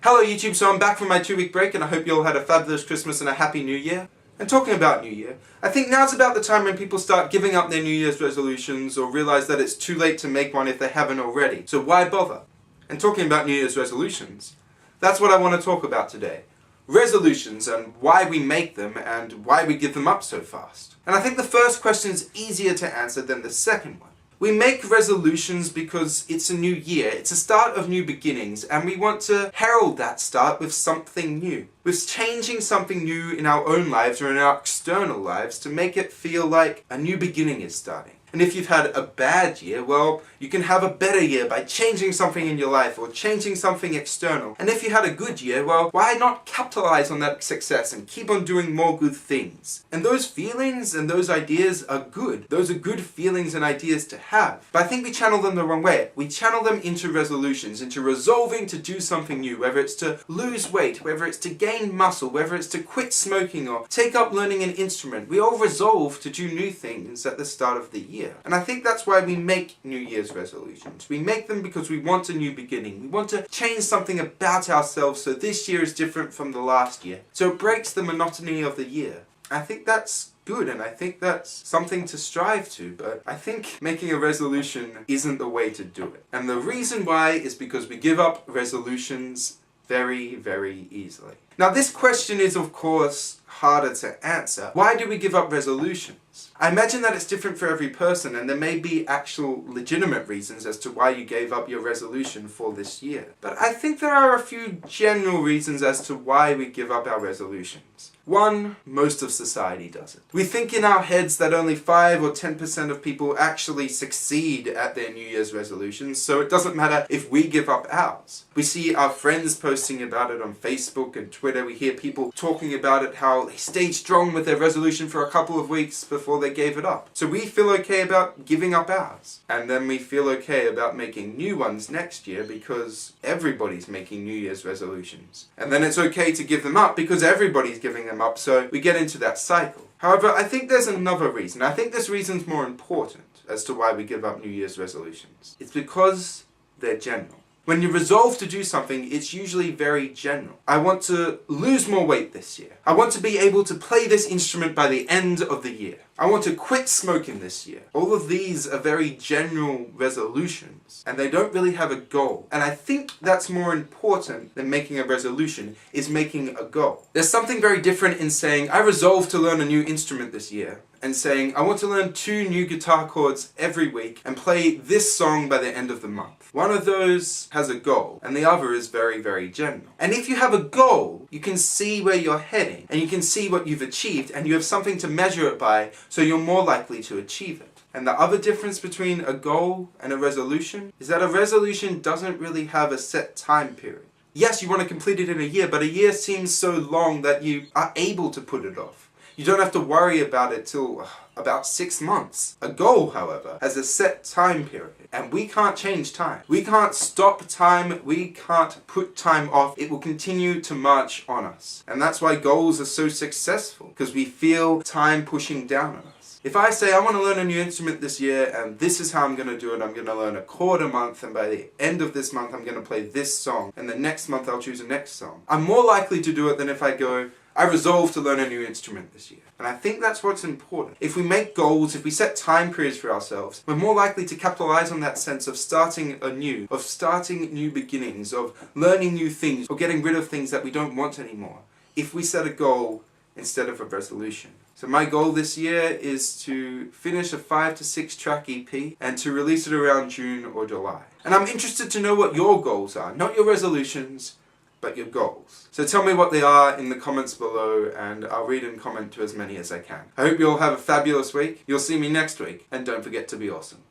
Hello YouTube, so I'm back from my 2-week break and I hope you all had a fabulous Christmas and a happy New Year. And talking about New Year, I think now's about the time when people start giving up their New Year's resolutions or realise that it's too late to make one if they haven't already. So why bother? And talking about New Year's resolutions, that's what I want to talk about today. Resolutions and why we make them and why we give them up so fast. And I think the first question is easier to answer than the second one. We make resolutions because it's a new year, it's a start of new beginnings, and we want to herald that start with something new. With changing something new in our own lives or in our external lives to make it feel like a new beginning is starting. And if you've had a bad year, well, you can have a better year by changing something in your life or changing something external. And if you had a good year, well, why not capitalize on that success and keep on doing more good things? And those feelings and those ideas are good. Those are good feelings and ideas to have. But I think we channel them the wrong way. We channel them into resolutions, into resolving to do something new, whether it's to lose weight, whether it's to gain muscle, whether it's to quit smoking or take up learning an instrument. We all resolve to do new things at the start of the year. And I think that's why we make New Year's resolutions. We make them because we want a new beginning. We want to change something about ourselves so this year is different from the last year. So it breaks the monotony of the year. I think that's good and I think that's something to strive to, but I think making a resolution isn't the way to do it. And the reason why is because we give up resolutions very, very easily. Now this question is of course harder to answer. Why do we give up resolutions? I imagine that it's different for every person and there may be actual legitimate reasons as to why you gave up your resolution for this year. But I think there are a few general reasons as to why we give up our resolutions. One, most of society does it. We think in our heads that only 5 or 10% of people actually succeed at their New Year's resolutions, so it doesn't matter if we give up ours. We see our friends posting about it on Facebook and Twitter. We hear people talking about it, how they stayed strong with their resolution for a couple of weeks before they gave it up. So we feel okay about giving up ours. And then we feel okay about making new ones next year because everybody's making New Year's resolutions. And then it's okay to give them up because everybody's giving them up, so we get into that cycle. However, I think there's another reason. I think this reason's more important as to why we give up New Year's resolutions. It's because they're general. When you resolve to do something, it's usually very general. I want to lose more weight this year. I want to be able to play this instrument by the end of the year. I want to quit smoking this year. All of these are very general resolutions, and they don't really have a goal. And I think that's more important than making a resolution, is making a goal. There's something very different in saying, I resolve to learn a new instrument this year, and saying, I want to learn 2 new guitar chords every week and play this song by the end of the month. One of those has a goal, and the other is very, very general. And if you have a goal, you can see where you're heading, and you can see what you've achieved, and you have something to measure it by, so you're more likely to achieve it. And the other difference between a goal and a resolution is that a resolution doesn't really have a set time period. Yes, you want to complete it in a year, but a year seems so long that you are able to put it off. You don't have to worry about it till about 6 months. A goal, however, has a set time period, and we can't change time. We can't stop time, we can't put time off. It will continue to march on us. And that's why goals are so successful, because we feel time pushing down on us. If I say I want to learn a new instrument this year and this is how I'm going to do it, I'm going to learn a chord a month and by the end of this month I'm going to play this song and the next month I'll choose a next song. I'm more likely to do it than if I go, I resolve to learn a new instrument this year. And I think that's what's important. If we make goals, if we set time periods for ourselves, we're more likely to capitalize on that sense of starting anew, of starting new beginnings, of learning new things, or getting rid of things that we don't want anymore, if we set a goal instead of a resolution. So my goal this year is to finish a 5 to 6 track EP and to release it around June or July. And I'm interested to know what your goals are, not your resolutions, but your goals. So tell me what they are in the comments below and I'll read and comment to as many as I can. I hope you all have a fabulous week. You'll see me next week and don't forget to be awesome.